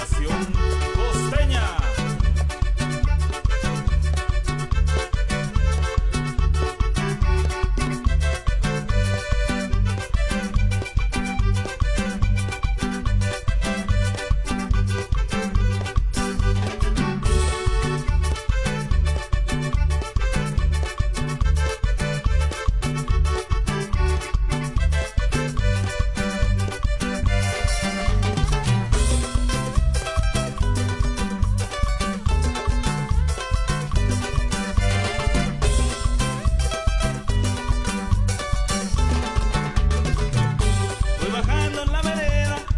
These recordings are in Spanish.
Nación Costeña.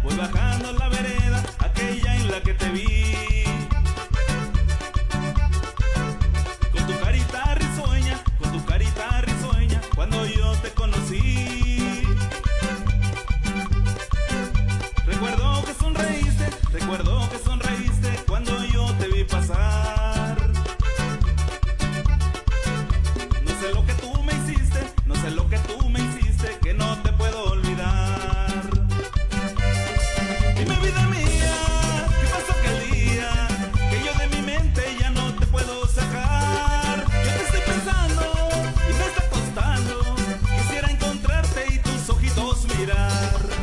Voy bajando la vereda, aquella en la que te vi. Con tu carita risueña, cuando yo te conocí. Recuerdo que sonreíste cuando yo te vi pasar. No sé lo que tú me hiciste, que no te puedo olvidar. Dime, vida mía, ¿qué pasó aquel día? Que yo de mi mente ya no te puedo sacar. Yo te estoy pensando y me está costando. Quisiera encontrarte y tus ojitos mirar.